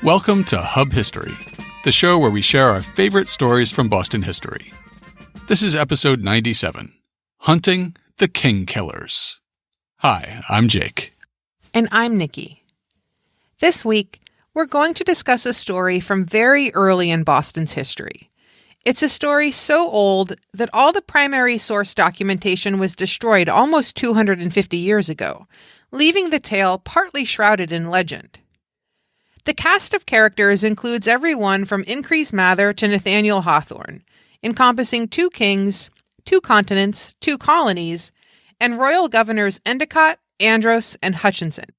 Welcome to Hub History, the show where we share our favorite stories from Boston history. This is episode 97, Hunting the King Killers. Hi, I'm Jake. And I'm Nikki. This week, we're going to discuss a story from very early in Boston's history. It's a story so old that all the primary source documentation was destroyed almost 250 years ago, leaving the tale partly shrouded in legend. The cast of characters includes everyone from Increase Mather to Nathaniel Hawthorne, encompassing 2 kings, 2 continents, 2 colonies, and royal governors Endecott, Andros, and Hutchinson.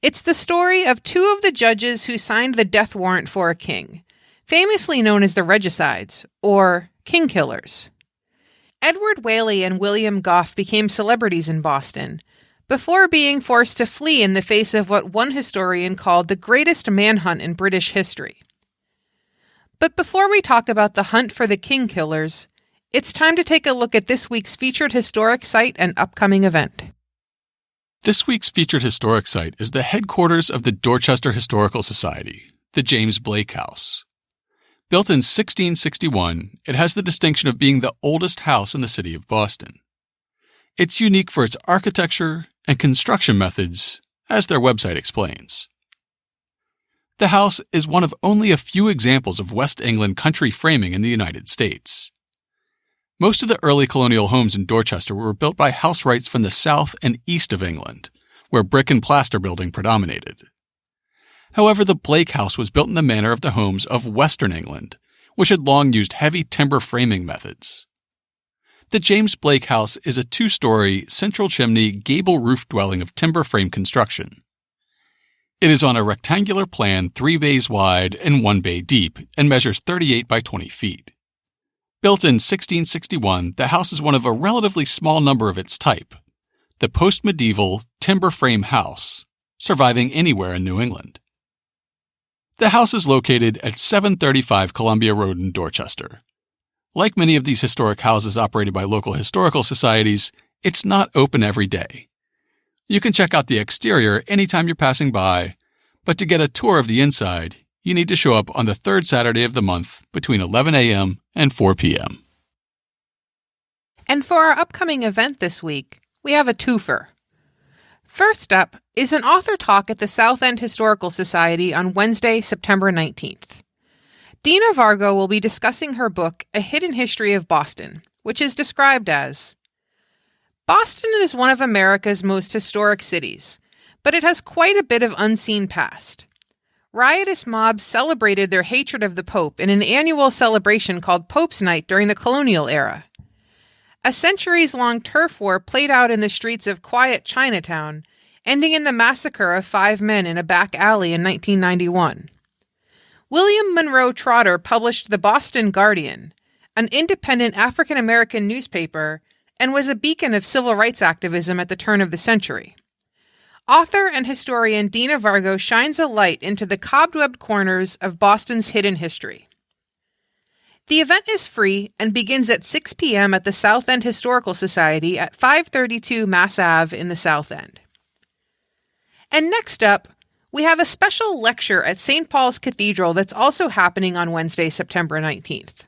It's the story of 2 of the judges who signed the death warrant for a king, famously known as the regicides, or king killers. Edward Whalley and William Goffe became celebrities in Boston, before being forced to flee in the face of what one historian called the greatest manhunt in British history. But before we talk about the hunt for the king killers, it's time to take a look at this week's featured historic site and upcoming event. This week's featured historic site is the headquarters of the Dorchester Historical Society, the James Blake House. Built in 1661, it has the distinction of being the oldest house in the city of Boston. It's unique for its architecture and construction methods, as their website explains. The house is one of only a few examples of West England country framing in the United States. Most of the early colonial homes in Dorchester were built by house wrights from the south and east of England, where brick and plaster building predominated. However, the Blake House was built in the manner of the homes of Western England, which had long used heavy timber framing methods. The James Blake House is a 2-story, central chimney, gable-roof dwelling of timber frame construction. It is on a rectangular plan 3 bays wide and 1 bay deep and measures 38 by 20 feet. Built in 1661, the house is one of a relatively small number of its type, the post-medieval timber frame house, surviving anywhere in New England. The house is located at 735 Columbia Road in Dorchester. Like many of these historic houses operated by local historical societies, it's not open every day. You can check out the exterior anytime you're passing by, but to get a tour of the inside, you need to show up on the 3rd Saturday of the month between 11 a.m. and 4 p.m. And for our upcoming event this week, we have a twofer. First up is an author talk at the South End Historical Society on Wednesday, September 19th. Dina Vargo will be discussing her book, A Hidden History of Boston, which is described as, Boston is one of America's most historic cities, but it has quite a bit of unseen past. Riotous mobs celebrated their hatred of the Pope in an annual celebration called Pope's Night during the colonial era. A centuries-long turf war played out in the streets of quiet Chinatown, ending in the massacre of 5 men in a back alley in 1991. William Monroe Trotter published the Boston Guardian, an independent African-American newspaper, and was a beacon of civil rights activism at the turn of the century. Author and historian Dina Vargo shines a light into the cobwebbed corners of Boston's hidden history. The event is free and begins at 6 p.m. at the South End Historical Society at 532 Mass Ave in the South End. And next up, we have a special lecture at St. Paul's Cathedral that's also happening on Wednesday, September 19th.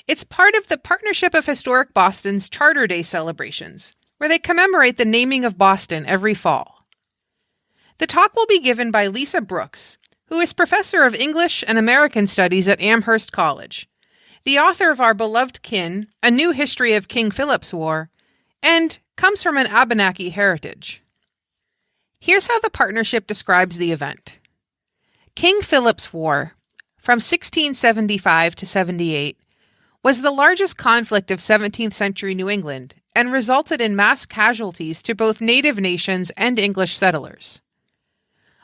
It's part of the Partnership of Historic Boston's Charter Day celebrations, where they commemorate the naming of Boston every fall. The talk will be given by Lisa Brooks, who is professor of English and American Studies at Amherst College, the author of Our Beloved Kin, A New History of King Philip's War, and comes from an Abenaki heritage. Here's how the partnership describes the event. King Philip's War, from 1675 to 78, was the largest conflict of 17th century New England and resulted in mass casualties to both native nations and English settlers.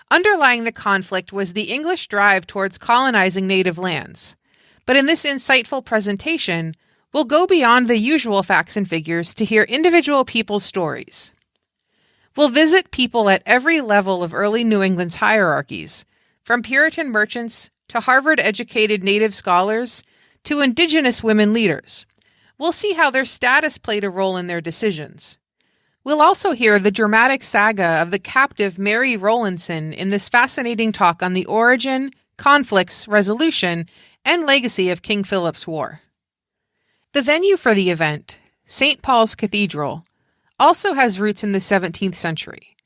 Underlying the conflict was the English drive towards colonizing native lands, but in this insightful presentation, we'll go beyond the usual facts and figures to hear individual people's stories. We'll visit people at every level of early New England's hierarchies, from Puritan merchants to Harvard-educated native scholars to indigenous women leaders. We'll see how their status played a role in their decisions. We'll also hear the dramatic saga of the captive Mary Rowlandson in this fascinating talk on the origin, conflicts, resolution, and legacy of King Philip's War. The venue for the event, St. Paul's Cathedral, also has roots in the 17th century.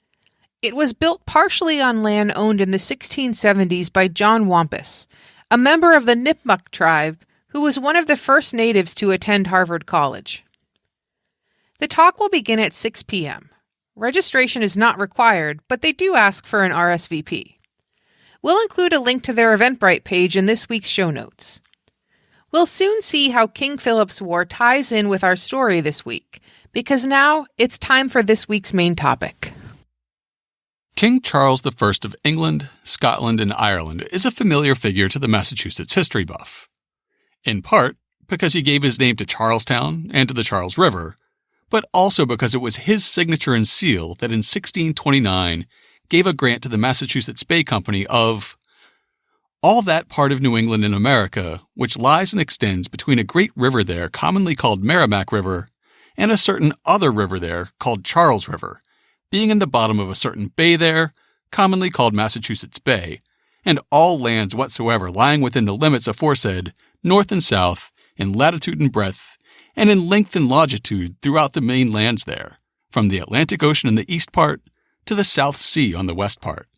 It was built partially on land owned in the 1670s by John Wampus, a member of the Nipmuc tribe who was one of the first natives to attend Harvard College. The talk will begin at 6 p.m. Registration is not required, but they do ask for an RSVP. We'll include a link to their Eventbrite page in this week's show notes. We'll soon see how King Philip's War ties in with our story this week, because now it's time for this week's main topic. King Charles I of England, Scotland, and Ireland is a familiar figure to the Massachusetts history buff. In part because he gave his name to Charlestown and to the Charles River, but also because it was his signature and seal that in 1629 gave a grant to the Massachusetts Bay Company of all that part of New England in America which lies and extends between a great river there commonly called Merrimack River and a certain other river there called Charles River, being in the bottom of a certain bay there, commonly called Massachusetts Bay, and all lands whatsoever lying within the limits aforesaid, north and south, in latitude and breadth, and in length and longitude throughout the main lands there, from the Atlantic Ocean in the east part to the South Sea on the west part,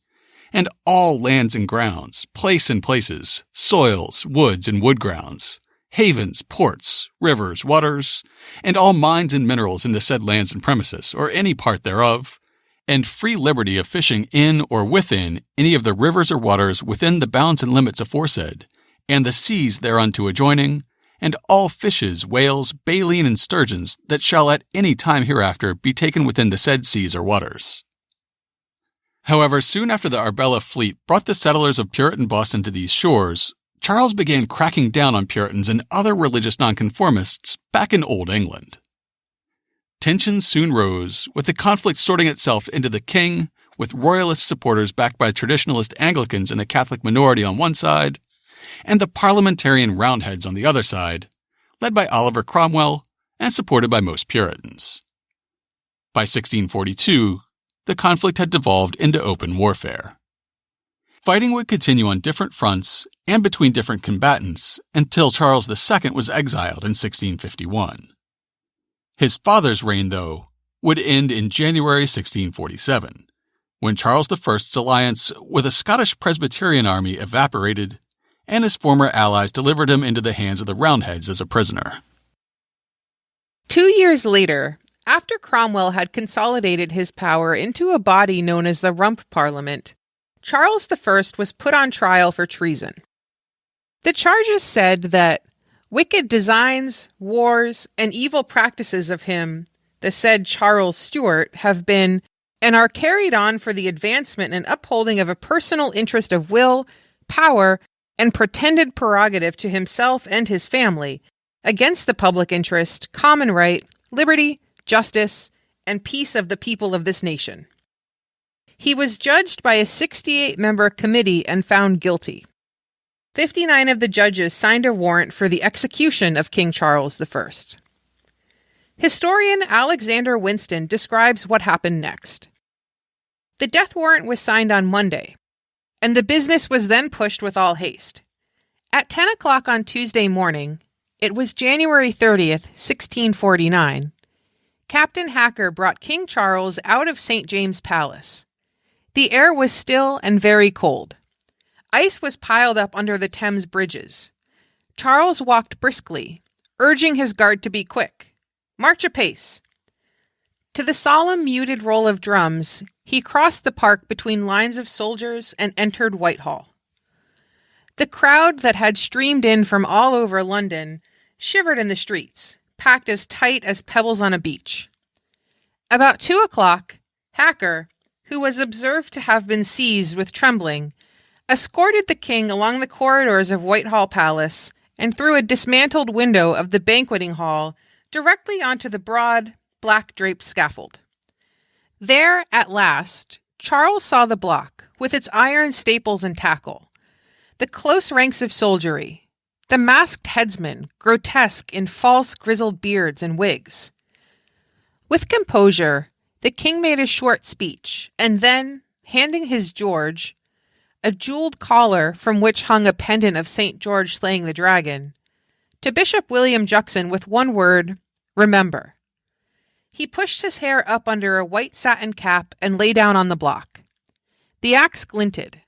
and all lands and grounds, place and places, soils, woods and wood grounds, havens, ports, rivers, waters, and all mines and minerals in the said lands and premises, or any part thereof, and free liberty of fishing in or within any of the rivers or waters within the bounds and limits aforesaid, and the seas thereunto adjoining, and all fishes, whales, baleen, and sturgeons that shall at any time hereafter be taken within the said seas or waters. However, soon after the Arbella fleet brought the settlers of Puritan Boston to these shores, Charles began cracking down on Puritans and other religious nonconformists back in Old England. Tensions soon rose, with the conflict sorting itself into the king, with royalist supporters backed by traditionalist Anglicans and a Catholic minority on one side, and the parliamentarian Roundheads on the other side, led by Oliver Cromwell and supported by most Puritans. By 1642, the conflict had devolved into open warfare. Fighting would continue on different fronts and between different combatants until Charles II was exiled in 1651. His father's reign, though, would end in January 1647, when Charles I's alliance with a Scottish Presbyterian army evaporated and his former allies delivered him into the hands of the Roundheads as a prisoner. 2 years later, after Cromwell had consolidated his power into a body known as the Rump Parliament, Charles I was put on trial for treason. The charges said that wicked designs, wars, and evil practices of him, the said Charles Stuart, have been and are carried on for the advancement and upholding of a personal interest of will, power, and pretended prerogative to himself and his family, against the public interest, common right, liberty, justice, and peace of the people of this nation. He was judged by a 68-member committee and found guilty. 59 of the judges signed a warrant for the execution of King Charles I. Historian Alexander Winston describes what happened next. The death warrant was signed on Monday, and the business was then pushed with all haste. At 10 o'clock on Tuesday morning, it was January 30th, 1649, Captain Hacker brought King Charles out of St. James Palace. The air was still and very cold. Ice was piled up under the Thames bridges. Charles walked briskly, urging his guard to be quick. March apace. To the solemn, muted roll of drums, he crossed the park between lines of soldiers and entered Whitehall. The crowd that had streamed in from all over London shivered in the streets, packed as tight as pebbles on a beach. About 2 o'clock, Hacker, who was observed to have been seized with trembling, escorted the king along the corridors of Whitehall Palace and through a dismantled window of the banqueting hall directly onto the broad, black-draped scaffold. There, at last, Charles saw the block, with its iron staples and tackle, the close ranks of soldiery, the masked headsmen, grotesque in false grizzled beards and wigs. With composure, the king made a short speech, and then, handing his George, a jeweled collar from which hung a pendant of St. George slaying the dragon, to Bishop William Juxon with one word, remember. He pushed his hair up under a white satin cap and lay down on the block. The axe glinted.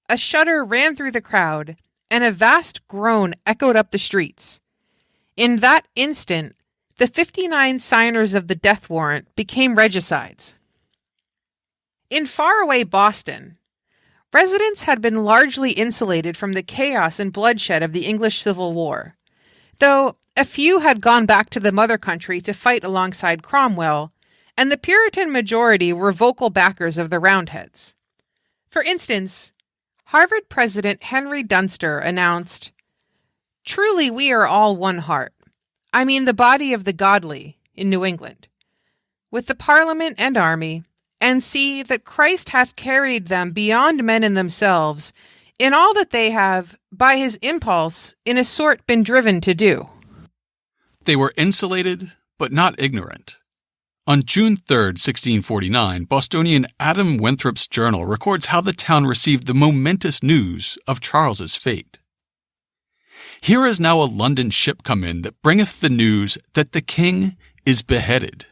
A shudder ran through the crowd, and a vast groan echoed up the streets. In that instant, the 59 signers of the death warrant became regicides. In faraway Boston, residents had been largely insulated from the chaos and bloodshed of the English Civil War, though a few had gone back to the mother country to fight alongside Cromwell, and the Puritan majority were vocal backers of the Roundheads. For instance, Harvard President Henry Dunster announced, "Truly we are all one heart, I mean the body of the godly, in New England, with the Parliament and army, and see that Christ hath carried them beyond men and themselves, in all that they have, by his impulse, in a sort been driven to do." They were insulated, but not ignorant. On June 3, 1649, Bostonian Adam Winthrop's journal records how the town received the momentous news of Charles's fate. "Here is now a London ship come in that bringeth the news that the king is beheaded."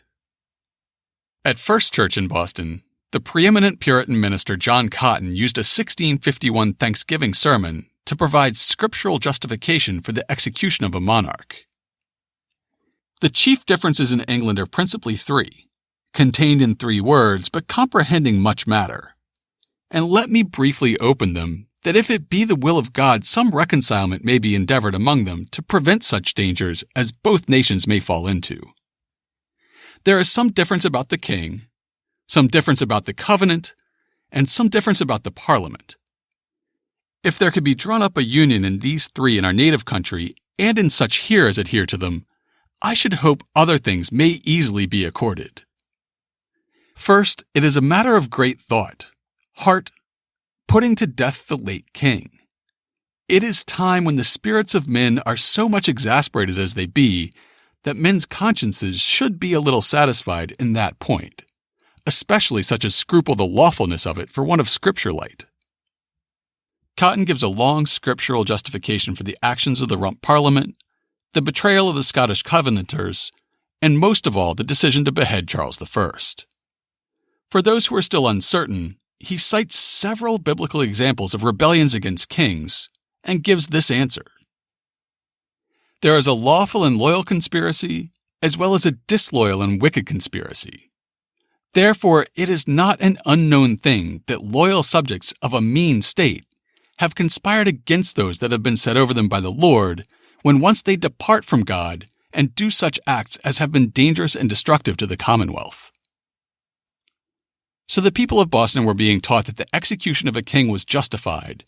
At First Church in Boston, the preeminent Puritan minister John Cotton used a 1651 Thanksgiving sermon to provide scriptural justification for the execution of a monarch. The chief differences in England are principally three, contained in 3 words but comprehending much matter. And let me briefly open them, that if it be the will of God, some reconcilement may be endeavored among them to prevent such dangers as both nations may fall into. There is some difference about the king, some difference about the covenant, and some difference about the parliament. If there could be drawn up a union in these 3 in our native country, and in such here as adhere to them, I should hope other things may easily be accorded. First, it is a matter of great thought, heart, putting to death the late king. It is time when the spirits of men are so much exasperated as they be, that men's consciences should be a little satisfied in that point, especially such as scruple the lawfulness of it for want of scripture light. Cotton gives a long scriptural justification for the actions of the Rump Parliament, the betrayal of the Scottish Covenanters, and most of all the decision to behead Charles I. For those who are still uncertain, he cites several biblical examples of rebellions against kings, and gives this answer. There is a lawful and loyal conspiracy, as well as a disloyal and wicked conspiracy. Therefore, it is not an unknown thing that loyal subjects of a mean state have conspired against those that have been set over them by the Lord, when once they depart from God and do such acts as have been dangerous and destructive to the Commonwealth. So the people of Boston were being taught that the execution of a king was justified,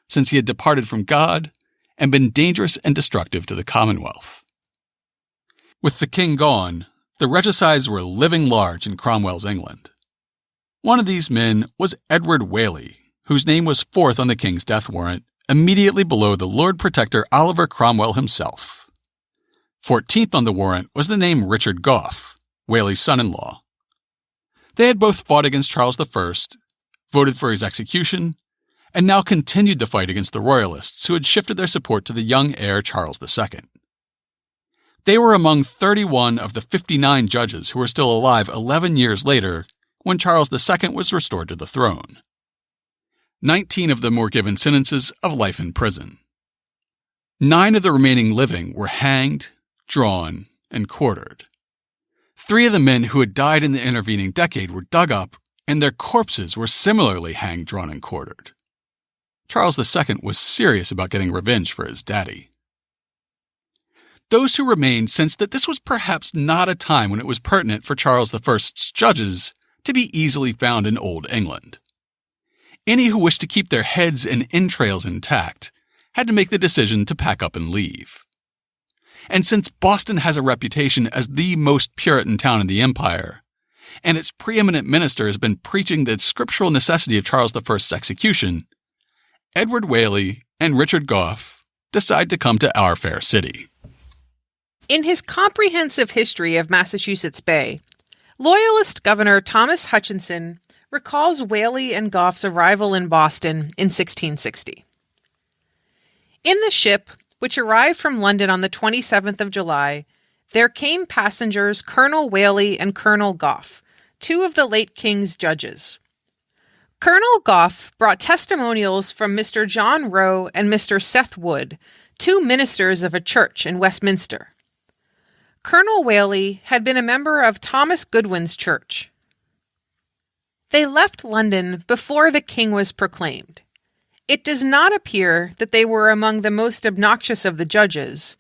since he had departed from God and been dangerous and destructive to the Commonwealth. With the king gone, the regicides were living large in Cromwell's England. One of these men was Edward Whalley, whose name was 4th on the king's death warrant, immediately below the Lord Protector Oliver Cromwell himself. 14th on the warrant was the name Richard Goffe, Whalley's son-in-law. They had both fought against Charles I, voted for his execution, and now continued the fight against the Royalists who had shifted their support to the young heir Charles II. They were among 31 of the 59 judges who were still alive 11 years later when Charles II was restored to the throne. 19 of them were given sentences of life in prison. 9 of the remaining living were hanged, drawn, and quartered. 3 of the men who had died in the intervening decade were dug up, and their corpses were similarly hanged, drawn, and quartered. Charles II was serious about getting revenge for his daddy. Those who remained sensed that this was perhaps not a time when it was pertinent for Charles I's judges to be easily found in Old England. Any who wished to keep their heads and entrails intact had to make the decision to pack up and leave. And since Boston has a reputation as the most Puritan town in the empire, and its preeminent minister has been preaching the scriptural necessity of Charles I's execution, Edward Whalley and Richard Goffe decide to come to our fair city. In his comprehensive history of Massachusetts Bay, Loyalist Governor Thomas Hutchinson recalls Whalley and Goffe's arrival in Boston in 1660. In the ship, which arrived from London on the 27th of July, there came passengers Colonel Whalley and Colonel Goffe, two of the late king's judges. Colonel Goffe brought testimonials from Mr. John Rowe and Mr. Seth Wood, two ministers of a church in Westminster. Colonel Whalley had been a member of Thomas Goodwin's church. They left London before the king was proclaimed. It does not appear that they were among the most obnoxious of the judges,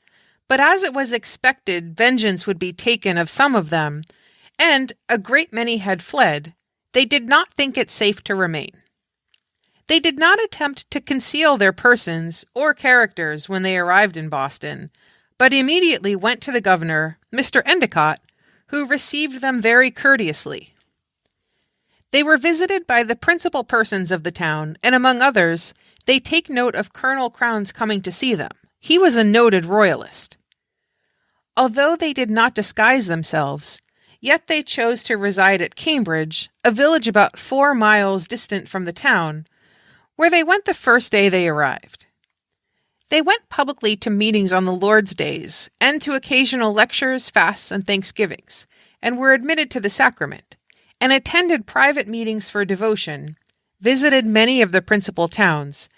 but as it was expected vengeance would be taken of some of them, and a great many had fled, they did not think it safe to remain. They did not attempt to conceal their persons or characters when they arrived in Boston, but immediately went to the governor, Mr. Endecott, who received them very courteously. They were visited by the principal persons of the town, and among others, they take note of Colonel Crown's coming to see them. He was a noted royalist. Although they did not disguise themselves, yet they chose to reside at Cambridge, a village about 4 miles distant from the town, where they went the first day they arrived. They went publicly to meetings on the Lord's days, and to occasional lectures, fasts, and thanksgivings, and were admitted to the sacrament, and attended private meetings for devotion, visited many of the principal towns,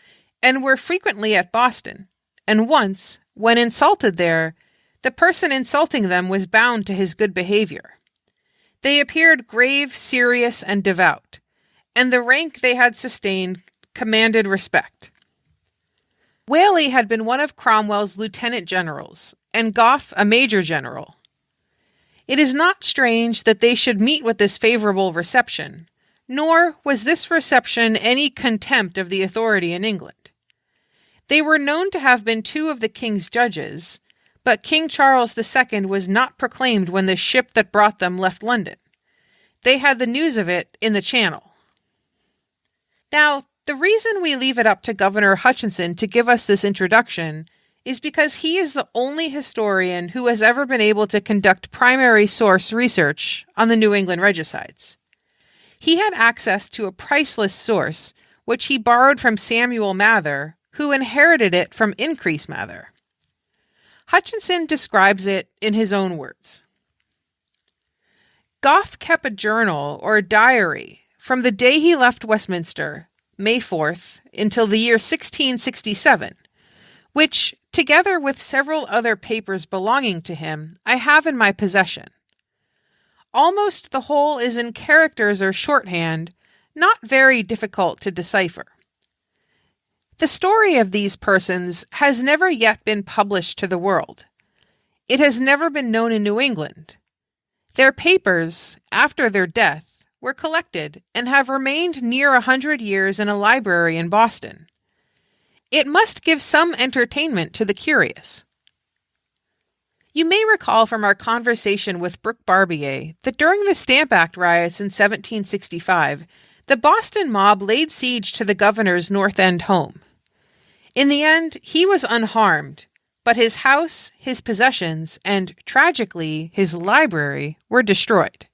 and were frequently at Boston, and once, when insulted there, the person insulting them was bound to his good behavior. They appeared grave, serious, and devout, and the rank they had sustained commanded respect. Whalley had been one of Cromwell's lieutenant generals, and Goffe a major general. It is not strange that they should meet with this favorable reception, nor was this reception any contempt of the authority in England. They were known to have been two of the king's judges, but King Charles II was not proclaimed when the ship that brought them left London. They had the news of it in the Channel. Now, the reason we leave it up to Governor Hutchinson to give us this introduction is because he is the only historian who has ever been able to conduct primary source research on the New England regicides. He had access to a priceless source, which he borrowed from Samuel Mather, who inherited it from Increase Mather. Hutchinson describes it in his own words. Goffe kept a journal or diary from the day he left Westminster, May 4th, until the year 1667, which, together with several other papers belonging to him, I have in my possession. Almost the whole is in characters or shorthand, not very difficult to decipher. The story of these persons has never yet been published to the world. It has never been known in New England. Their papers, after their death, were collected and have remained near 100 years in a library in Boston. It must give some entertainment to the curious. You may recall from our conversation with Brooke Barbier that during the Stamp Act riots in 1765, the Boston mob laid siege to the governor's North End home. In the end, he was unharmed, but his house, his possessions, and, tragically, his library were destroyed.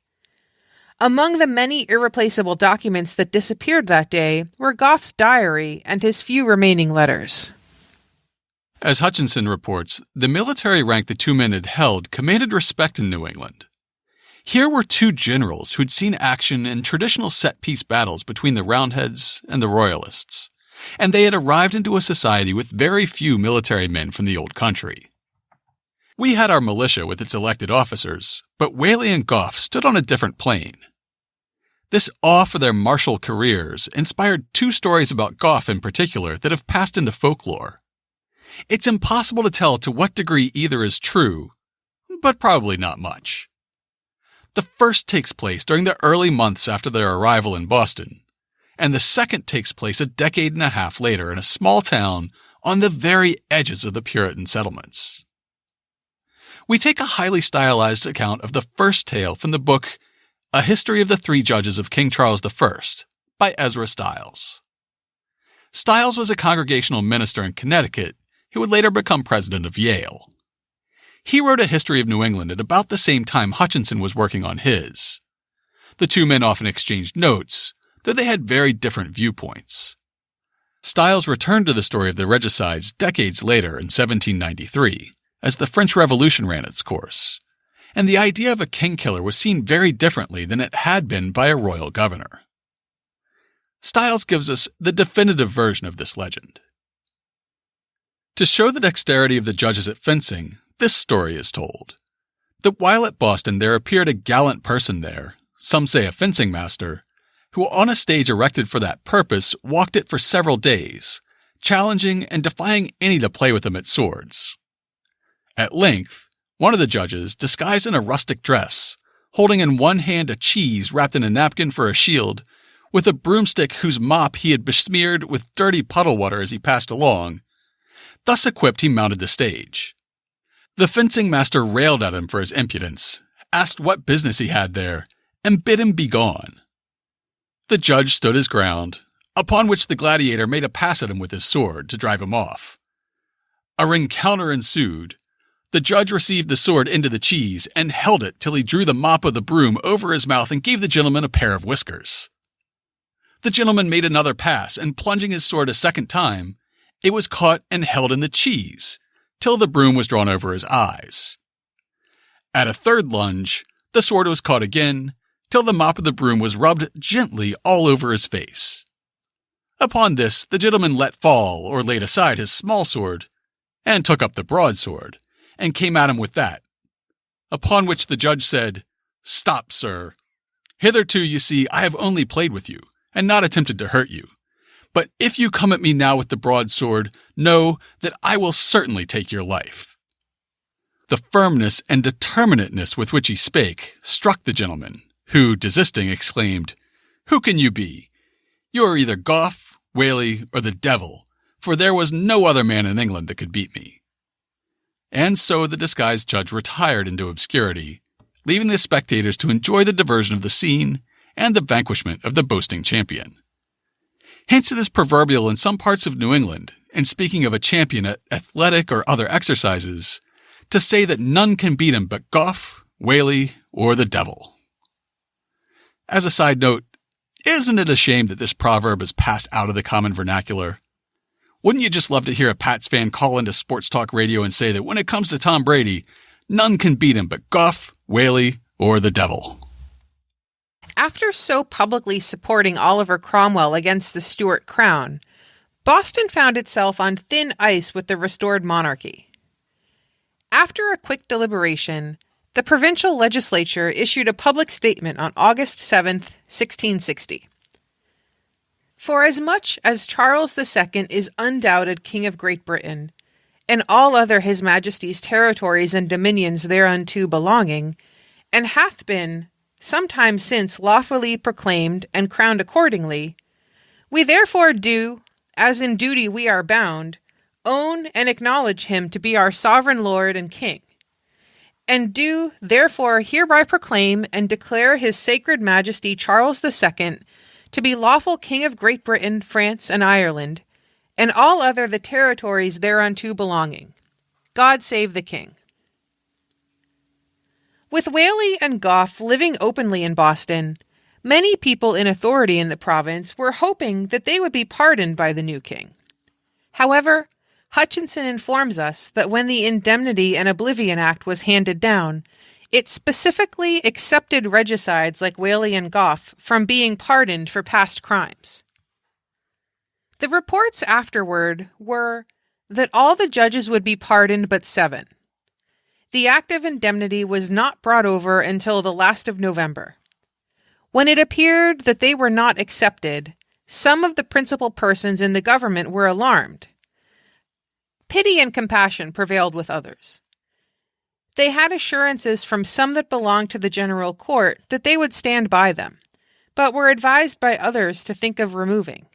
Among the many irreplaceable documents that disappeared that day were Goffe's diary and his few remaining letters. As Hutchinson reports, the military rank the two men had held commanded respect in New England. Here were two generals who'd seen action in traditional set-piece battles between the Roundheads and the Royalists, and they had arrived into a society with very few military men from the old country. We had our militia with its elected officers, but Whalley and Goffe stood on a different plane. This awe for their martial careers inspired two stories about Goffe in particular that have passed into folklore. It's impossible to tell to what degree either is true, but probably not much. The first takes place during the early months after their arrival in Boston, and the second takes place a decade and a half later in a small town on the very edges of the Puritan settlements. We take a highly stylized account of the first tale from the book A History of the Three Judges of King Charles I by Ezra Stiles. Stiles was a congregational minister in Connecticut who would later become president of Yale. He wrote a history of New England at about the same time Hutchinson was working on his. The two men often exchanged notes, though they had very different viewpoints. Styles returned to the story of the regicides decades later in 1793, as the French Revolution ran its course, and the idea of a king-killer was seen very differently than it had been by a royal governor. Styles gives us the definitive version of this legend. To show the dexterity of the judges at fencing, this story is told. That while at Boston there appeared a gallant person there, some say a fencing master, who on a stage erected for that purpose walked it for several days, challenging and defying any to play with him at swords. At length, one of the judges, disguised in a rustic dress, holding in one hand a cheese wrapped in a napkin for a shield, with a broomstick whose mop he had besmeared with dirty puddle water as he passed along, thus equipped he mounted the stage. The fencing master railed at him for his impudence, asked what business he had there, and bid him begone. The judge stood his ground, upon which the gladiator made a pass at him with his sword to drive him off. A rencounter ensued. The judge received the sword into the cheese and held it till he drew the mop of the broom over his mouth and gave the gentleman a pair of whiskers. The gentleman made another pass, and plunging his sword a second time, it was caught and held in the cheese, till the broom was drawn over his eyes. At a third lunge, the sword was caught again, till the mop of the broom was rubbed gently all over his face. Upon this, the gentleman let fall or laid aside his small sword, and took up the broadsword, and came at him with that. Upon which the judge said, "Stop, sir. Hitherto, you see, I have only played with you, and not attempted to hurt you. But if you come at me now with the broadsword, know that I will certainly take your life." The firmness and determinateness with which he spake struck the gentleman, who, desisting, exclaimed, "Who can you be? You are either Goffe, Whalley, or the devil, for there was no other man in England that could beat me." And so the disguised judge retired into obscurity, leaving the spectators to enjoy the diversion of the scene and the vanquishment of the boasting champion. Hence it is proverbial in some parts of New England, in speaking of a champion at athletic or other exercises, to say that none can beat him but Goffe, Whalley, or the devil. As a side note, isn't it a shame that this proverb has passed out of the common vernacular? Wouldn't you just love to hear a Pats fan call into sports talk radio and say that when it comes to Tom Brady, none can beat him but Goffe, Whalley, or the devil? After so publicly supporting Oliver Cromwell against the Stuart crown, Boston found itself on thin ice with the restored monarchy. After a quick deliberation, the provincial legislature issued a public statement on August 7, 1660. "Forasmuch as Charles II is undoubted King of Great Britain, and all other his Majesty's territories and dominions thereunto belonging, and hath been some time since lawfully proclaimed and crowned accordingly, we therefore do, as in duty we are bound, own and acknowledge him to be our sovereign Lord and King, and do therefore hereby proclaim and declare his sacred Majesty Charles II to be lawful King of Great Britain, France, and Ireland, and all other the territories thereunto belonging. God save the King." With Whalley and Goffe living openly in Boston, many people in authority in the province were hoping that they would be pardoned by the new king. However, Hutchinson informs us that when the Indemnity and Oblivion Act was handed down, it specifically accepted regicides like Whalley and Goffe from being pardoned for past crimes. The reports afterward were that all the judges would be pardoned but 7. The Act of Indemnity was not brought over until the last of November. When it appeared that they were not accepted, some of the principal persons in the government were alarmed. Pity and compassion prevailed with others. They had assurances from some that belonged to the general court that they would stand by them, but were advised by others to think of removing.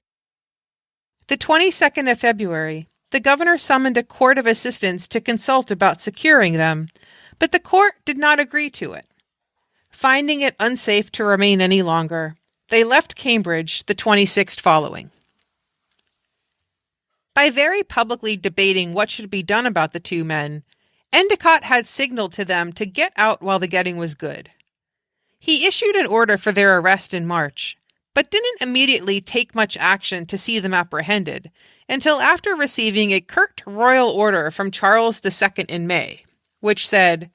The 22nd of February, the governor summoned a court of assistants to consult about securing them, but the court did not agree to it. Finding it unsafe to remain any longer, they left Cambridge the 26th following. By very publicly debating what should be done about the two men, Endecott had signaled to them to get out while the getting was good. He issued an order for their arrest in March, but didn't immediately take much action to see them apprehended until after receiving a curt royal order from Charles II in May, which said,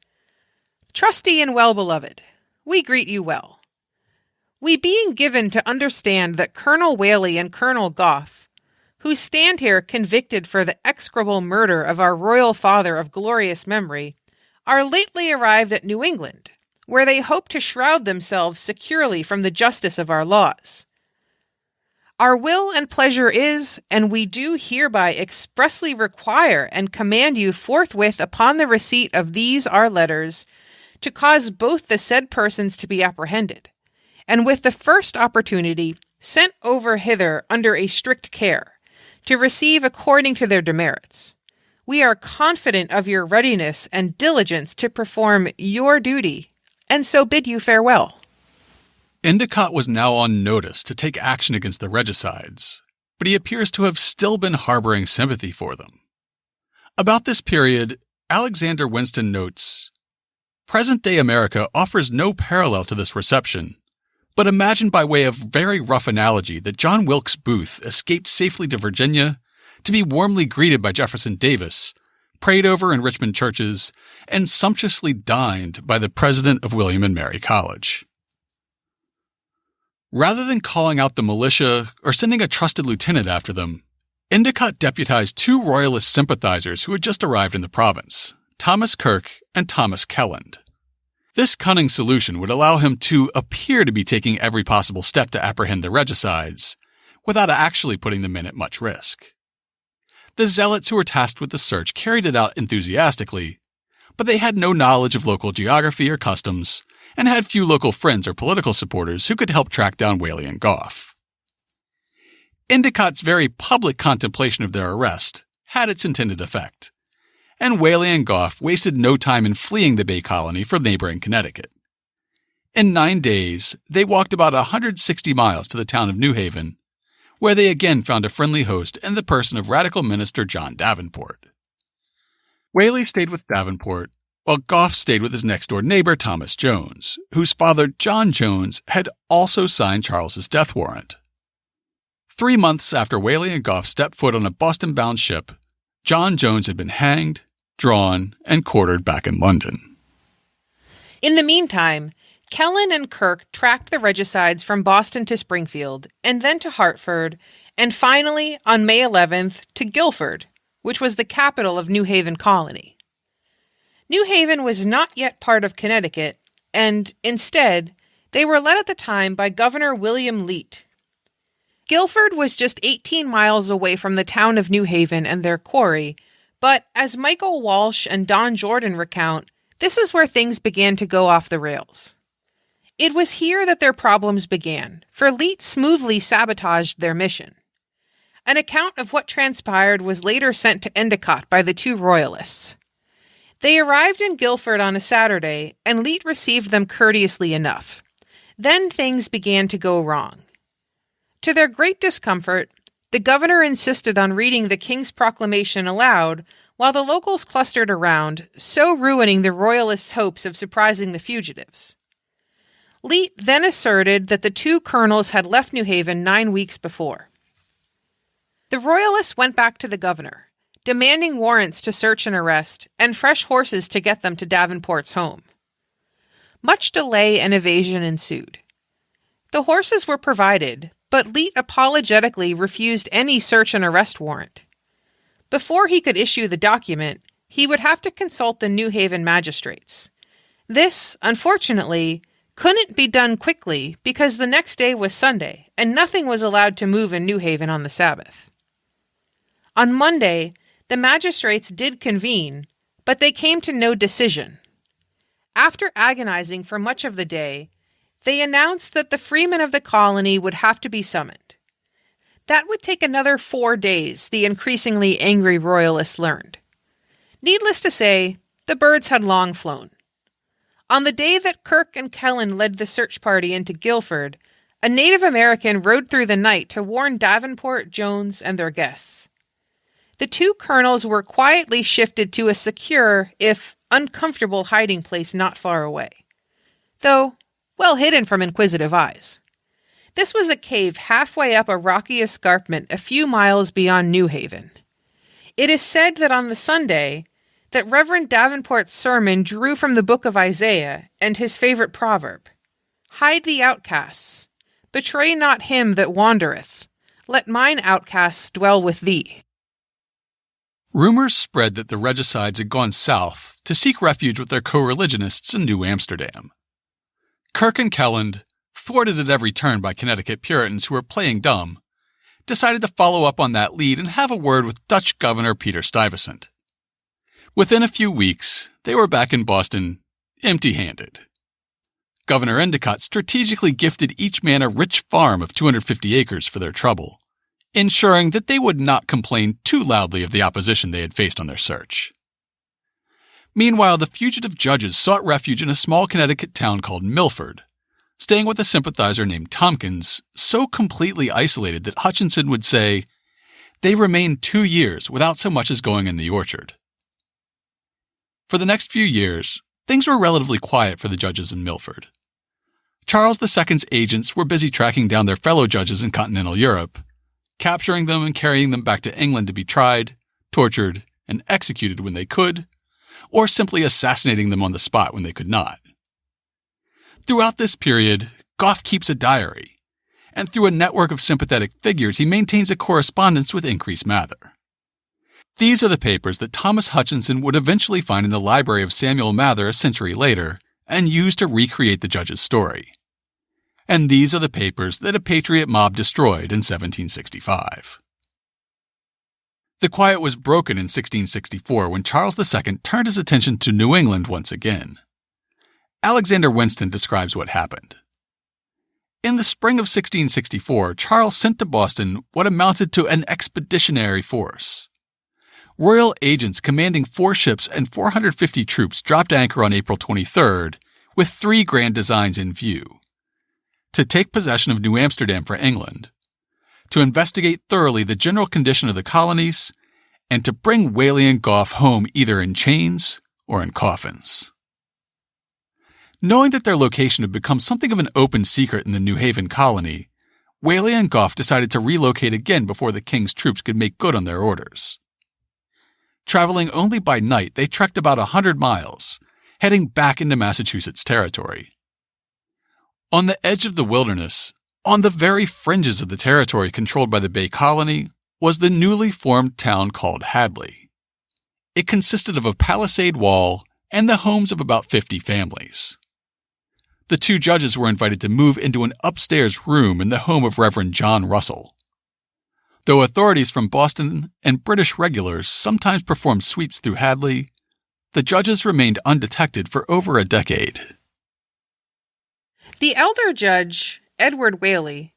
"Trusty and well-beloved, we greet you well. We being given to understand that Colonel Whalley and Colonel Goffe, who stand here convicted for the execrable murder of our royal father of glorious memory, are lately arrived at New England, where they hope to shroud themselves securely from the justice of our laws. Our will and pleasure is, and we do hereby expressly require and command you forthwith upon the receipt of these our letters, to cause both the said persons to be apprehended, and with the first opportunity sent over hither under a strict care, to receive according to their demerits. We are confident of your readiness and diligence to perform your duty, and so bid you farewell." Endecott was now on notice to take action against the regicides, but he appears to have still been harboring sympathy for them. About this period, Alexander Winston notes, "Present-day America offers no parallel to this reception, but imagine by way of very rough analogy that John Wilkes Booth escaped safely to Virginia to be warmly greeted by Jefferson Davis, prayed over in Richmond churches, and sumptuously dined by the president of William and Mary College." Rather than calling out the militia or sending a trusted lieutenant after them, Endecott deputized two royalist sympathizers who had just arrived in the province, Thomas Kirke and Thomas Kelland. This cunning solution would allow him to appear to be taking every possible step to apprehend the regicides, without actually putting the men at much risk. The zealots who were tasked with the search carried it out enthusiastically, but they had no knowledge of local geography or customs, and had few local friends or political supporters who could help track down Whalley and Goffe. Endecott's very public contemplation of their arrest had its intended effect, and Whalley and Goffe wasted no time in fleeing the Bay Colony for neighboring Connecticut. In 9 days, they walked about 160 miles to the town of New Haven, where they again found a friendly host in the person of Radical Minister John Davenport. Whalley stayed with Davenport, while Goffe stayed with his next-door neighbor Thomas Jones, whose father John Jones had also signed Charles's death warrant. 3 months after Whalley and Goffe stepped foot on a Boston-bound ship, John Jones had been hanged, drawn, and quartered back in London. In the meantime, Kelland and Kirke tracked the regicides from Boston to Springfield, and then to Hartford, and finally, on May 11th, to Guilford, which was the capital of New Haven Colony. New Haven was not yet part of Connecticut, and, instead, they were led at the time by Governor William Leet. Guilford was just 18 miles away from the town of New Haven and their quarry, but as Michael Walsh and Don Jordan recount, this is where things began to go off the rails. It was here that their problems began, for Leet smoothly sabotaged their mission. An account of what transpired was later sent to Endecott by the two royalists. They arrived in Guilford on a Saturday, and Leet received them courteously enough. Then things began to go wrong. To their great discomfort, the governor insisted on reading the king's proclamation aloud, while the locals clustered around, so ruining the royalists' hopes of surprising the fugitives. Leet then asserted that the two colonels had left New Haven 9 weeks before. The royalists went back to the governor, demanding warrants to search and arrest, and fresh horses to get them to Davenport's home. Much delay and evasion ensued. The horses were provided, but Leet apologetically refused any search and arrest warrant. Before he could issue the document, he would have to consult the New Haven magistrates. This, unfortunately, couldn't be done quickly because the next day was Sunday, and nothing was allowed to move in New Haven on the Sabbath. On Monday, the magistrates did convene, but they came to no decision. After agonizing for much of the day, they announced that the freemen of the colony would have to be summoned. That would take another 4 days, the increasingly angry royalists learned. Needless to say, the birds had long flown. On the day that Kirke and Kelland led the search party into Guilford, a Native American rode through the night to warn Davenport, Jones, and their guests. The two colonels were quietly shifted to a secure, if uncomfortable, hiding place not far away. Though, well hidden from inquisitive eyes. This was a cave halfway up a rocky escarpment a few miles beyond New Haven. It is said that on the Sunday, that Reverend Davenport's sermon drew from the book of Isaiah and his favorite proverb, "Hide the outcasts, betray not him that wandereth, let mine outcasts dwell with thee." Rumors spread that the regicides had gone south to seek refuge with their co-religionists in New Amsterdam. Kirk and Kelland, thwarted at every turn by Connecticut Puritans who were playing dumb, decided to follow up on that lead and have a word with Dutch Governor Peter Stuyvesant. Within a few weeks, they were back in Boston, empty-handed. Governor Endecott strategically gifted each man a rich farm of 250 acres for their trouble, ensuring that they would not complain too loudly of the opposition they had faced on their search. Meanwhile, the fugitive judges sought refuge in a small Connecticut town called Milford, staying with a sympathizer named Tompkins, so completely isolated that Hutchinson would say, they remained 2 years without so much as going in the orchard. For the next few years, things were relatively quiet for the judges in Milford. Charles II's agents were busy tracking down their fellow judges in continental Europe, capturing them and carrying them back to England to be tried, tortured, and executed when they could, or simply assassinating them on the spot when they could not. Throughout this period, Goffe keeps a diary, and through a network of sympathetic figures, he maintains a correspondence with Increase Mather. These are the papers that Thomas Hutchinson would eventually find in the library of Samuel Mather a century later and use to recreate the judge's story. And these are the papers that a patriot mob destroyed in 1765. The quiet was broken in 1664 when Charles II turned his attention to New England once again. Alexander Winston describes what happened. In the spring of 1664, Charles sent to Boston what amounted to an expeditionary force. Royal agents commanding 4 ships and 450 troops dropped anchor on April 23rd with 3 grand designs in view: to take possession of New Amsterdam for England, to investigate thoroughly the general condition of the colonies, and to bring Whalley and Goffe home either in chains or in coffins. Knowing that their location had become something of an open secret in the New Haven colony, Whalley and Goffe decided to relocate again before the king's troops could make good on their orders. Traveling only by night, they trekked about 100 miles, heading back into Massachusetts territory. On the edge of the wilderness, on the very fringes of the territory controlled by the Bay Colony, was the newly formed town called Hadley. It consisted of a palisade wall and the homes of about 50 families. The 2 judges were invited to move into an upstairs room in the home of Reverend John Russell. Though authorities from Boston and British regulars sometimes performed sweeps through Hadley, the judges remained undetected for over a decade. The elder judge, Edward Whalley,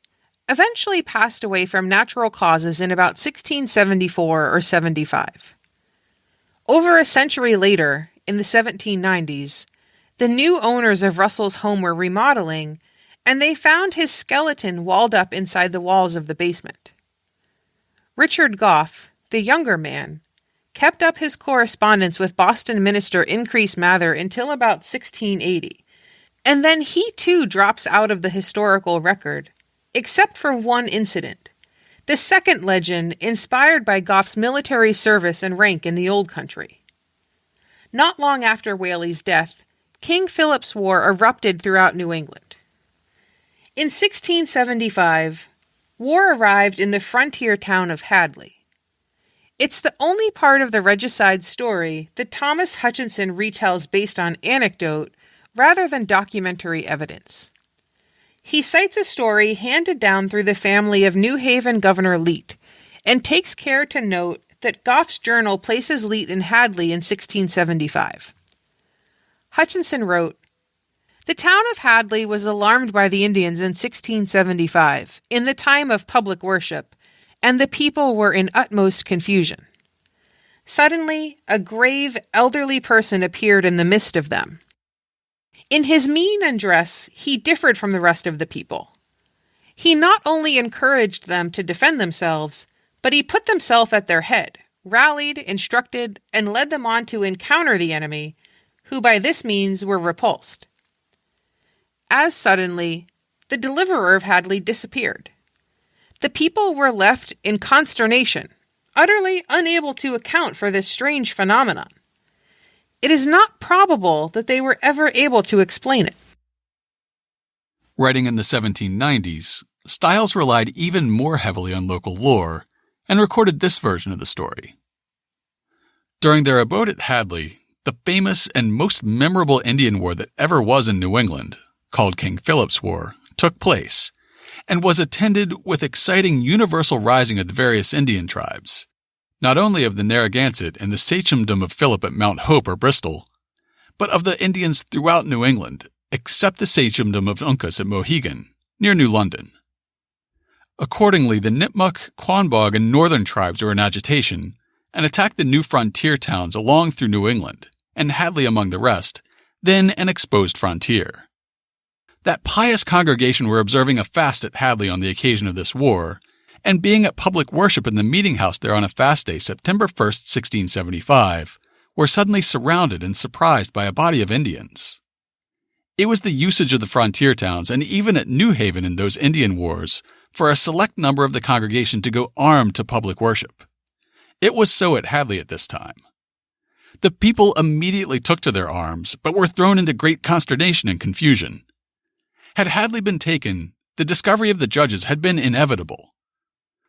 eventually passed away from natural causes in about 1674 or 75. Over a century later, in the 1790s, the new owners of Russell's home were remodeling, and they found his skeleton walled up inside the walls of the basement. Richard Goffe, the younger man, kept up his correspondence with Boston minister Increase Mather until about 1680, and then he too drops out of the historical record, except for one incident, the second legend inspired by Goffe's military service and rank in the Old Country. Not long after Whalley's death, King Philip's War erupted throughout New England. In 1675, war arrived in the frontier town of Hadley. It's the only part of the regicide story that Thomas Hutchinson retells based on anecdote rather than documentary evidence. He cites a story handed down through the family of New Haven Governor Leet, and takes care to note that Goffe's journal places Leet in Hadley in 1675. Hutchinson wrote, "The town of Hadley was alarmed by the Indians in 1675, in the time of public worship, and the people were in utmost confusion. Suddenly, a grave, elderly person appeared in the midst of them. In his mien and dress, he differed from the rest of the people. He not only encouraged them to defend themselves, but he put himself at their head, rallied, instructed, and led them on to encounter the enemy, who by this means were repulsed. As suddenly, the deliverer of Hadley disappeared. The people were left in consternation, utterly unable to account for this strange phenomenon. It is not probable that they were ever able to explain it. Writing in the 1790s, Styles relied even more heavily on local lore and recorded this version of the story. During their abode at Hadley, the famous and most memorable Indian war that ever was in New England, called King Philip's War, took place, and was attended with exciting universal rising of the various Indian tribes, not only of the Narragansett and the sachendom of Philip at Mount Hope or Bristol, but of the Indians throughout New England, except the sachendom of Uncas at Mohegan, near New London. Accordingly, the Nipmuc, Quanbog, and northern tribes were in agitation and attacked the new frontier towns along through New England, and Hadley among the rest, then an exposed frontier. That pious congregation were observing a fast at Hadley on the occasion of this war, and being at public worship in the meeting house there on a fast day, September 1st, 1675, were suddenly surrounded and surprised by a body of Indians. It was the usage of the frontier towns, and even at New Haven in those Indian wars, for a select number of the congregation to go armed to public worship. It was so at Hadley at this time. The people immediately took to their arms, but were thrown into great consternation and confusion. Had Hadley been taken, the discovery of the judges had been inevitable.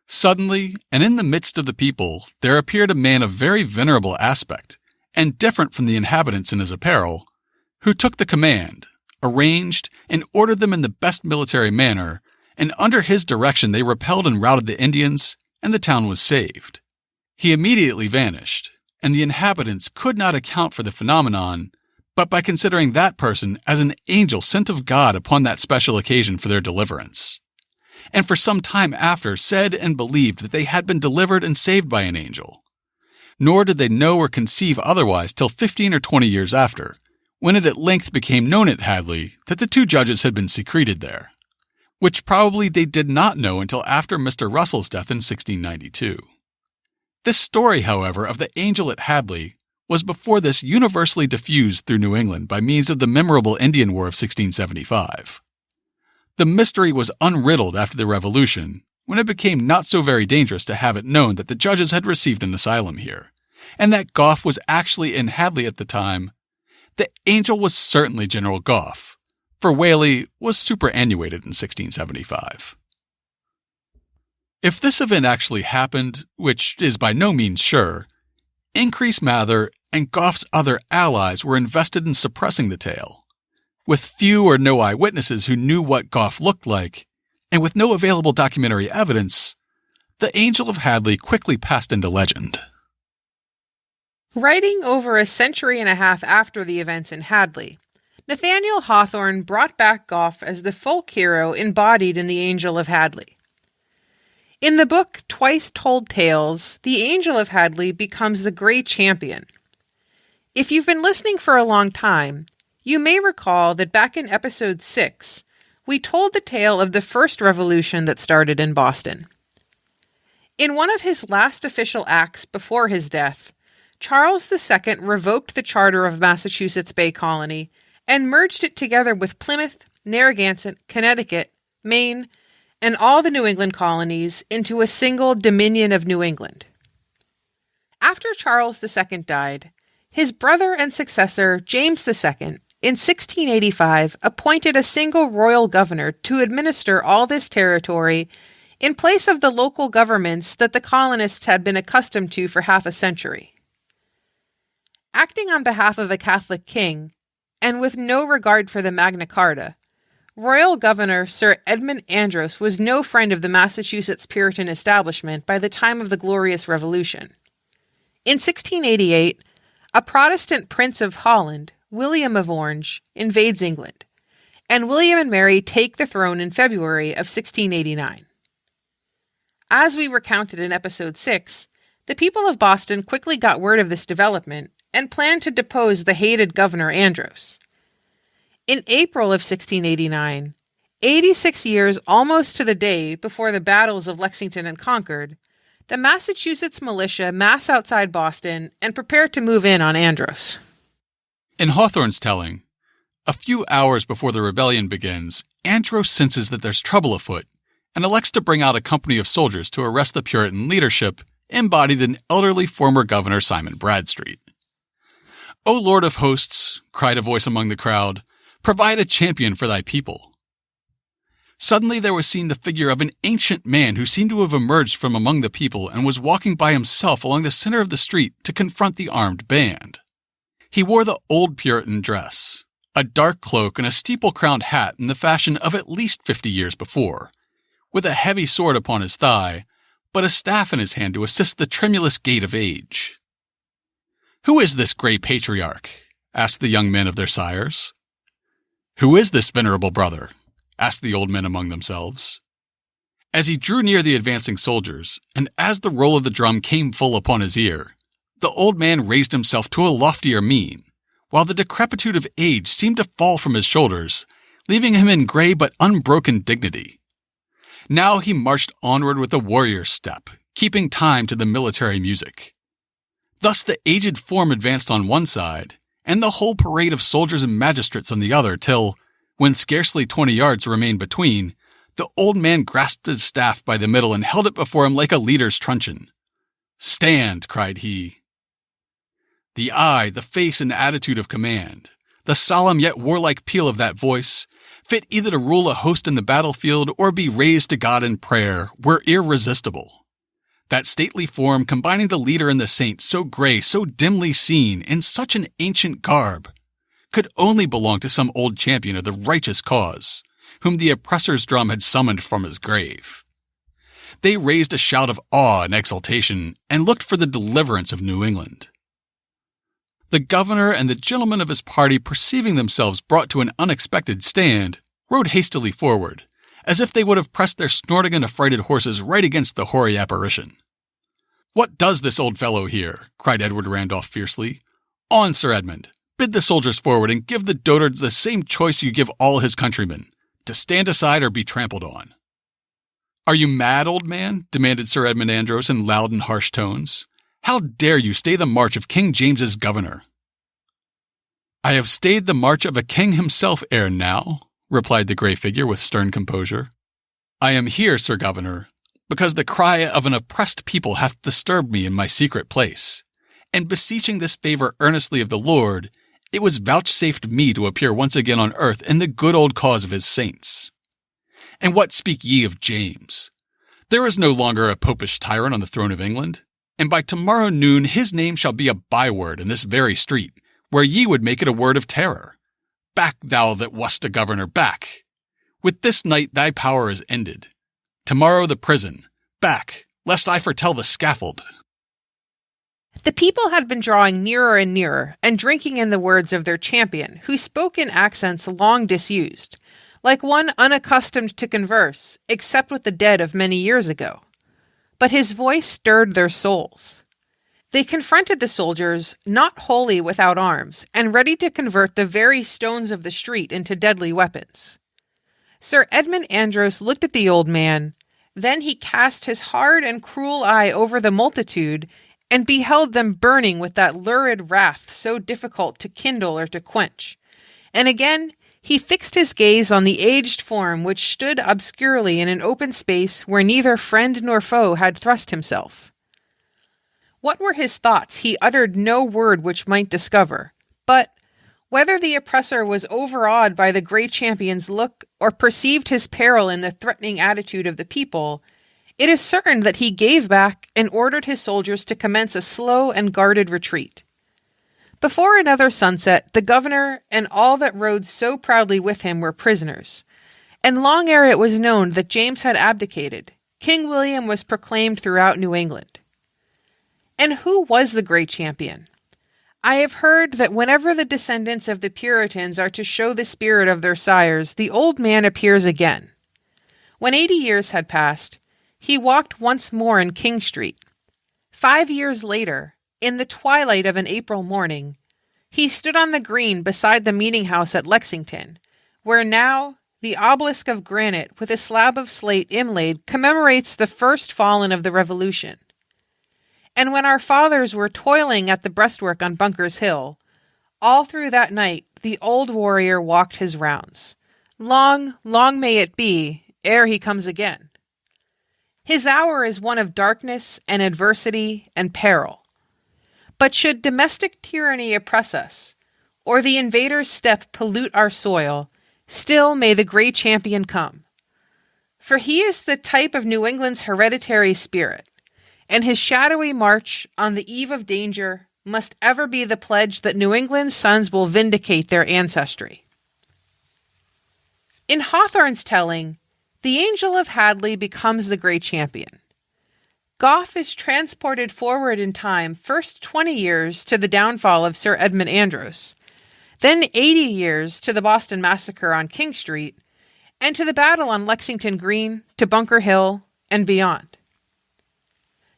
Suddenly, and in the midst of the people, there appeared a man of very venerable aspect, and different from the inhabitants in his apparel, who took the command, arranged, and ordered them in the best military manner, and under his direction they repelled and routed the Indians, and the town was saved. He immediately vanished, and the inhabitants could not account for the phenomenon, but by considering that person as an angel sent of God upon that special occasion for their deliverance. And for some time after said and believed that they had been delivered and saved by an angel. Nor did they know or conceive otherwise till 15 or 20 years after, when it at length became known at Hadley that the two judges had been secreted there, which probably they did not know until after Mr. Russell's death in 1692. This story, however, of the angel at Hadley was before this universally diffused through New England by means of the memorable Indian War of 1675. The mystery was unriddled after the Revolution, when it became not so very dangerous to have it known that the judges had received an asylum here, and that Goffe was actually in Hadley at the time. The angel was certainly General Goffe, for Whalley was superannuated in 1675. If this event actually happened, which is by no means sure, Increase Mather and Goffe's other allies were invested in suppressing the tale. With few or no eyewitnesses who knew what Goffe looked like, and with no available documentary evidence, the Angel of Hadley quickly passed into legend. Writing over a century and a half after the events in Hadley, Nathaniel Hawthorne brought back Goffe as the folk hero embodied in the Angel of Hadley. In the book Twice Told Tales, the Angel of Hadley becomes the Grey Champion. If you've been listening for a long time, you may recall that back in episode 6, we told the tale of the first revolution that started in Boston. In one of his last official acts before his death, Charles II revoked the charter of Massachusetts Bay Colony and merged it together with Plymouth, Narragansett, Connecticut, Maine, and all the New England colonies into a single Dominion of New England. After Charles II died, his brother and successor, James II, in 1685 appointed a single royal governor to administer all this territory in place of the local governments that the colonists had been accustomed to for half a century. Acting on behalf of a Catholic king, and with no regard for the Magna Carta, Royal Governor Sir Edmund Andros was no friend of the Massachusetts Puritan establishment by the time of the Glorious Revolution. In 1688, a Protestant Prince of Holland, William of Orange, invades England, and William and Mary take the throne in February of 1689. As we recounted in episode 6, the people of Boston quickly got word of this development and planned to depose the hated Governor Andros. In April of 1689, 86 years almost to the day before the battles of Lexington and Concord, the Massachusetts militia mass outside Boston and prepare to move in on Andros. In Hawthorne's telling, A few hours before the rebellion begins, Andros senses that there's trouble afoot and elects to bring out a company of soldiers to arrest the Puritan leadership, embodied in elderly former Governor Simon Bradstreet. "O Lord of hosts," cried a voice among the crowd, "provide a champion for thy people." Suddenly there was seen the figure of an ancient man who seemed to have emerged from among the people and was walking by himself along the center of the street to confront the armed band. He wore the old Puritan dress, a dark cloak and a steeple-crowned hat in the fashion of at least 50 years before, with a heavy sword upon his thigh, but a staff in his hand to assist the tremulous gait of age. "Who is this grey patriarch?" asked the young men of their sires. "Who is this venerable brother?" asked the old men among themselves. As he drew near the advancing soldiers, and as the roll of the drum came full upon his ear, the old man raised himself to a loftier mien, while the decrepitude of age seemed to fall from his shoulders, leaving him in grey but unbroken dignity. Now he marched onward with a warrior's step, keeping time to the military music. Thus the aged form advanced on one side, and the whole parade of soldiers and magistrates on the other, till, when scarcely 20 yards remained between, the old man grasped his staff by the middle and held it before him like a leader's truncheon. "Stand!" cried he. The eye, the face, and attitude of command, the solemn yet warlike peal of that voice, fit either to rule a host in the battlefield or be raised to God in prayer, were irresistible. That stately form, combining the leader and the saint, so grey, so dimly seen, in such an ancient garb, could only belong to some old champion of the righteous cause, whom the oppressor's drum had summoned from his grave. They raised a shout of awe and exultation, and looked for the deliverance of New England. The governor and the gentlemen of his party, perceiving themselves brought to an unexpected stand, rode hastily forward, as if they would have pressed their snorting and affrighted horses right against the hoary apparition. "What does this old fellow here?" cried Edward Randolph fiercely. "On, Sir Edmund! Bid the soldiers forward and give the dotard the same choice you give all his countrymen, to stand aside or be trampled on." "Are you mad, old man?" demanded Sir Edmund Andros in loud and harsh tones. "How dare you stay the march of King James's governor?" "I have stayed the march of a king himself ere now," replied the grey figure with stern composure. "I am here, Sir Governor, because the cry of an oppressed people hath disturbed me in my secret place, and beseeching this favour earnestly of the Lord, it was vouchsafed me to appear once again on earth in the good old cause of his saints. And what speak ye of James? There is no longer a popish tyrant on the throne of England, and by tomorrow noon his name shall be a byword in this very street, where ye would make it a word of terror. Back, thou that wast a governor, back! With this night thy power is ended. Tomorrow the prison. Back, lest I foretell the scaffold." The people had been drawing nearer and nearer, and drinking in the words of their champion, who spoke in accents long disused, like one unaccustomed to converse, except with the dead of many years ago. But his voice stirred their souls. They confronted the soldiers, not wholly without arms, and ready to convert the very stones of the street into deadly weapons. Sir Edmund Andros looked at the old man, then he cast his hard and cruel eye over the multitude, and beheld them burning with that lurid wrath so difficult to kindle or to quench. And again he fixed his gaze on the aged form which stood obscurely in an open space where neither friend nor foe had thrust himself. What were his thoughts he uttered no word which might discover, but whether the oppressor was overawed by the grey champion's look or perceived his peril in the threatening attitude of the people, it is certain that he gave back and ordered his soldiers to commence a slow and guarded retreat. Before another sunset, the governor and all that rode so proudly with him were prisoners, and long ere it was known that James had abdicated, King William was proclaimed throughout New England. And who was the great champion? I have heard that whenever the descendants of the Puritans are to show the spirit of their sires, the old man appears again. When 80 years had passed, he walked once more in King Street. 5 years later, in the twilight of an April morning, he stood on the green beside the meeting house at Lexington, where now the obelisk of granite with a slab of slate inlaid commemorates the first fallen of the Revolution. And when our fathers were toiling at the breastwork on Bunker's Hill, all through that night the old warrior walked his rounds. Long, long may it be, ere he comes again. His hour is one of darkness and adversity and peril. But should domestic tyranny oppress us, or the invader's step pollute our soil, still may the Grey Champion come. For he is the type of New England's hereditary spirit, and his shadowy march on the eve of danger must ever be the pledge that New England's sons will vindicate their ancestry. In Hawthorne's telling, the Angel of Hadley becomes the Grey Champion. Goffe is transported forward in time first 20 years to the downfall of Sir Edmund Andros, then 80 years to the Boston Massacre on King Street, and to the battle on Lexington Green, to Bunker Hill, and beyond.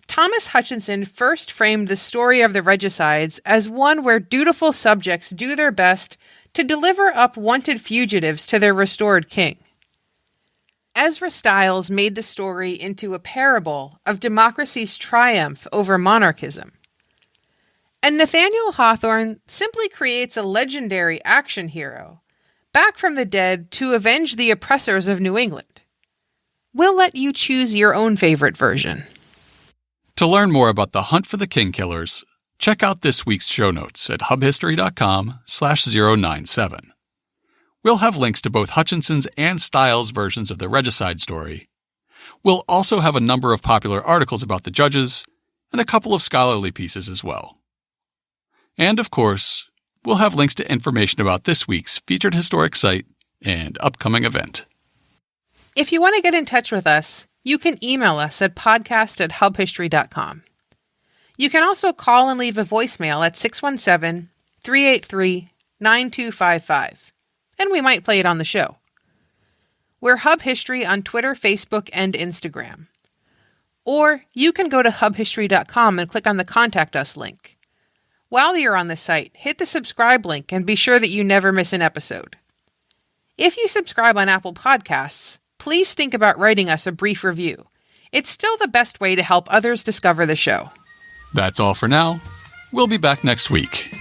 Thomas Hutchinson first framed the story of the regicides as one where dutiful subjects do their best to deliver up wanted fugitives to their restored king. Ezra Stiles made the story into a parable of democracy's triumph over monarchism. And Nathaniel Hawthorne simply creates a legendary action hero, back from the dead to avenge the oppressors of New England. We'll let you choose your own favorite version. To learn more about the hunt for the king killers, check out this week's show notes at hubhistory.com/097. We'll have links to both Hutchinson's and Stiles' versions of the regicide story. We'll also have a number of popular articles about the judges, and a couple of scholarly pieces as well. And of course, we'll have links to information about this week's featured historic site and upcoming event. If you want to get in touch with us, you can email us at podcast@hubhistory.com. You can also call and leave a voicemail at 617-383-9255, and we might play it on the show. We're Hub History on Twitter, Facebook, and Instagram. Or you can go to hubhistory.com and click on the Contact Us link. While you're on the site, hit the subscribe link and be sure that you never miss an episode. If you subscribe on Apple Podcasts, please think about writing us a brief review. It's still the best way to help others discover the show. That's all for now. We'll be back next week.